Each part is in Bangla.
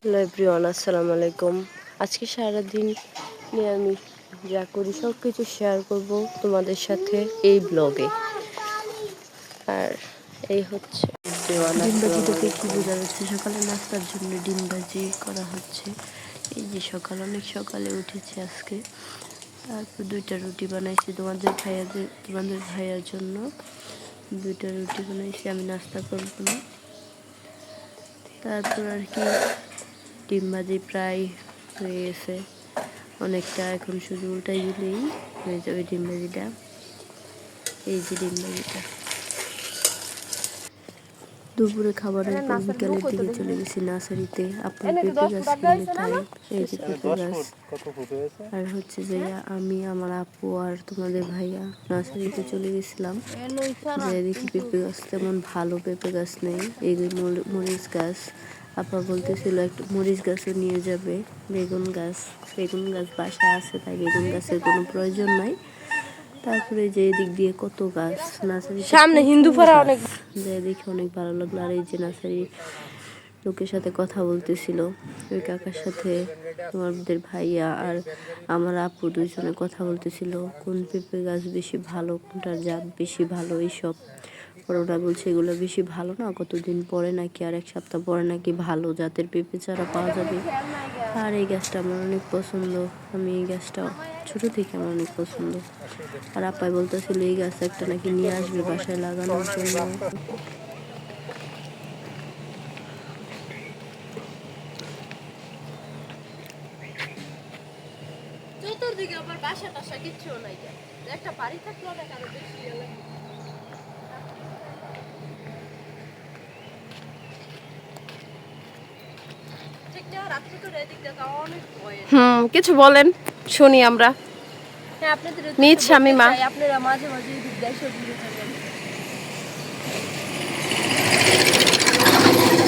হ্যালো এভরিওয়ান, আসসালামু আলাইকুম। আজকে সারাদিন নিয়ে আমি যা করি সব কিছু শেয়ার করব তোমাদের সাথে এই ব্লগে। আর এই হচ্ছে ডিমবাজিটা দেখি বোঝা যাচ্ছে সকালে নাস্তার জন্য ডিমবাজি করা হচ্ছে। এই যে অনেক সকালে উঠেছি আজকে। তারপর 2টা রুটি বানাইছি তোমাদের ভাইয়ার জন্য। 2টা রুটি বানাইছি, আমি নাস্তা করব না। তারপর আর কি ডিম ভাজি প্রায় হয়ে গেছে অনেকটা, এখন শুধু উল্টাই দিলেই হয়ে যাবে ডিম ভাজিটা। এই যে ডিম ভাজিটা দুপুরে খাবারের পর বিকালের দিকে চলে গেছি নার্সারিতে। আপনার পেঁপে গাছ কিনলে তাই এই যে পেঁপে গাছ। আর হচ্ছে যে আমি, আমার আপু আর তোমাদের ভাইয়া নার্সারিতে চলে গেছিলাম। দেখি পেঁপে গাছ তেমন ভালো পেঁপে গাছ নেই। এই যে মরিচ গাছ, আপা বলতেছিল একটু মরিচ গাছও নিয়ে যাবে। বেগুন গাছ বাসায় আছে, তাই বেগুন গাছের কোনো প্রয়োজন নাই। তারপরে যে এদিক দিয়ে কত গাছ, নার্সারি সামনে হিন্দু পাড়া অনেক, যে দেখে অনেক ভালো লাগলো। আর এই যে নার্সারি লোকের সাথে কথা বলতেছিল, ওই কাকার সাথে তোমাদের ভাইয়া আর আমার আপু দুইজনে কথা বলতেছিল কোন পেঁপে গাছ বেশি ভালো, কোনটার জাত বেশি ভালো। এইসব ওরা বলছে এগুলো বেশি ভালো না, কতদিন পরে নাকি আর 1 সপ্তাহ পরে নাকি ভালো জাতের পেঁপে চারা পাওয়া যাবে। আর এই গাছটা আমার অনেক পছন্দ, আমি এই গাছটা ছোট থেকে আমার অনেক পছন্দ। আর আপাই বলতেছিল এই গাছ একটা নাকি নিয়ে আসবে বাসায় লাগানোর জন্য। চতুর্দিকে আবার বাসা টাসা কিচ্ছু নাই, একটা বাড়ি থাকলো না কারো বেশি কিছু বলেন শুনি আমরা। নিজ স্বামী মা আপনারা মাঝে মাঝে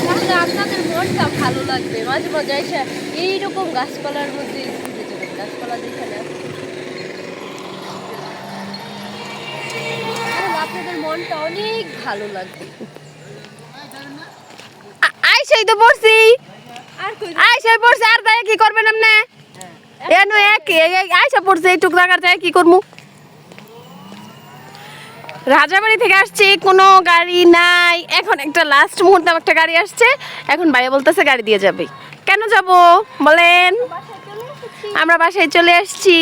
তাহলে আপনাদের মনটা ভালো লাগবে। মাঝে মাঝে এসে এইরকম গাছপালার মধ্যে ঘুরে যাবেন, গাছপালা যেখানে আপনাদের মনটা অনেক ভালো লাগবে। আইসাই তো পড়ছি, আইসাই পড়ছে, আর তাই কি করবেন আপনি? এনো এক আইসা পড়ছে এইটুক জায়গার যায় কি করবো? রাজাবাড়ি থেকে আসছি, কোনো গাড়ি নাই। এখন একটা লাস্ট মুহূর্তে একটা গাড়ি আসছে, এখন ভাইয়া বলতেছে গাড়ি দিয়ে যাবে। কেন যাব বলেন? আমরা বাসায় চলে আসছি।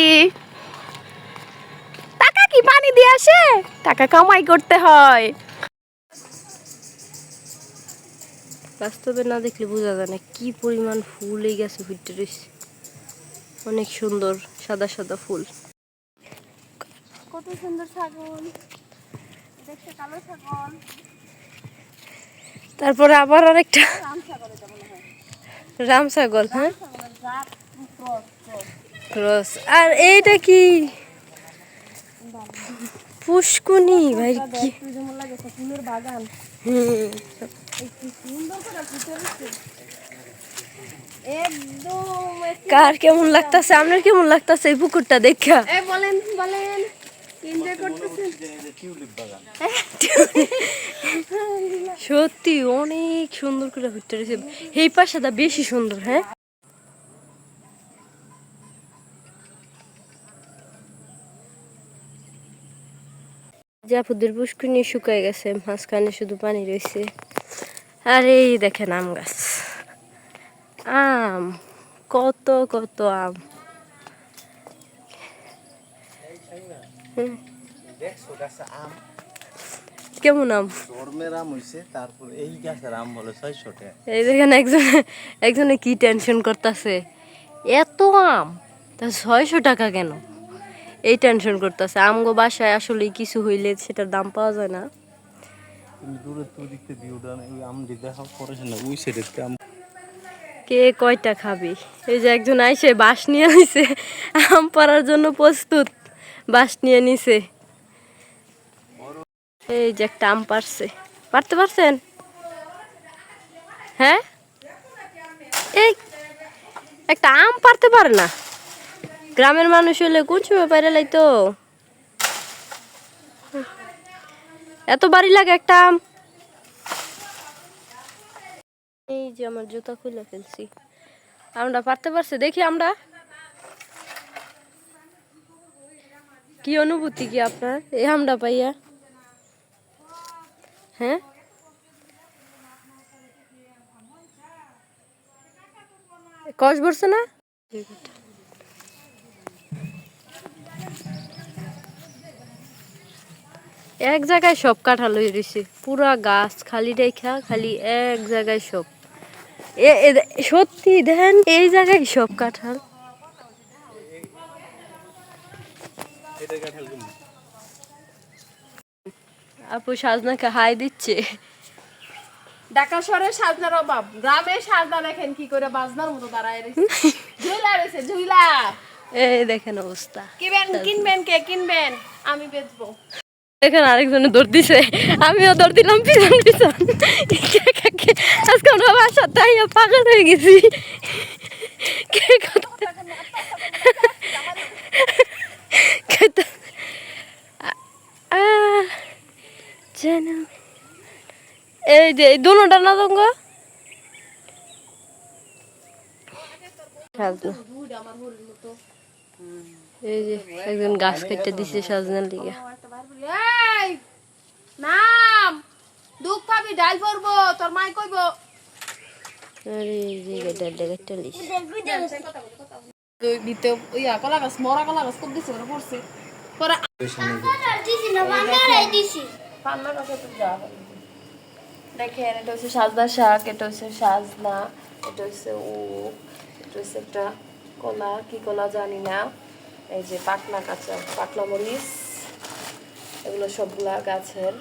টাকা কি পানি দিয়ে আসে? টাকা কামাই করতে হয়। বাস্তবে না দেখলে বোঝা যায় না কি পরিমাণ ফুল এই গাছে ফুটে রয়েছে। অনেক সুন্দর সাদা সাদা ফুল। কত সুন্দর ছাগল, দেখতে কালো ছাগল। তারপরে আবার আরেকটা রাম ছাগল। হ্যাঁ, ক্রস। আর এইটা কি পুষ্কুনি ভাই, কি ফুলের বাগান। কার কেমন লাগতেছে, আপনার কেমন লাগতেছে এই পুকুরটা দেখা? বলেন বলেন, সত্যি অনেক সুন্দর করে ঘুরতে রয়েছে। এই পাশাটা বেশি সুন্দর। হ্যাঁ, জাফুদের পুষ্করিণী শুকায় গেছে, মাঝখানে শুধু পানি রয়েছে। আর এই দেখেন আম গাছ, আম কত কত আম। কেমন আম? এই দেখেন একজনে কি টেনশন করতেছে, এত আম তা 600 টাকা কেন, এই টেনশন করতেছে। আমগো বাসায় আসলে কিছু হইলে সেটার দাম পাওয়া যায় না। কে কয়টা খাবি? এই যে একজন আইসে বাঁশ নিয়ে আইছে, আম পাড়ার জন্য প্রস্তুত, বাঁশ নিয়ে নিছে। এই যে একটা আম পারছে, পারতে পারছেন? হ্যাঁ, এই একটা আম পারতে পারে না। গ্রামের মানুষ হইলে কোন সময় পাইরে লাইতো, এত বাড়ি লাগে একটা আম। এই যে আমার জুতা খুলে ফেলছি, আমরা পারতে পারছে দেখি আমরা কি অনুভূতি কি আপনার এই আমরা পাইয়া? হ্যাঁ কষ বলছে না? এক জায়গায় সব কাঁঠাল হয়ে রয়েছে, পুরা গাছ খালি রেখা, খালি এক জায়গায় সব। সত্যি দেখেন এই জায়গায় সব কাঁঠাল। আপু সাজনাকে হাই দিচ্ছে। ঢাকা শহরে সাজনার অভাব, গ্রামে সাজনা দেখেন কি করে বাজনার মতো দাঁড়ায় রয়েছে। ঝুলা রয়েছে ঝুলা। এই দেখেন অবস্থা। কিনবেন কে কিনবেন? আমি বেচবো। দেখেন আরেকজনে দৌড় দিছে, আমিও দৌড় দিলাম পিছন পিছন। আজকে আমরা বাসা তাই পাগল হয়ে গেছি। এই যে দুটা না দঙ্গ এই যে একজন গাছ কেটে দিছে সাজনার লিগে। নাম দুঃখ পাবি ডাল পড়বো তোর মাই কইব। আরে এই যে গাড্ডা গাড্ডা লিস দুই দিতে ইয়া কলা গাছ মরা কলা গাছ কত দিছে ওরা পড়ছে পরে পান্না গাছে তো যা দেখেন এটা হচ্ছে সাজনা শাক, এটা হচ্ছে সাজনা, এটা হচ্ছে এটা হচ্ছে একটা কলা, কি কলা জানি না। এই যে পাকনা কাঁচা পাকনা মরিচ, এগুলো সবগুলা গাছের।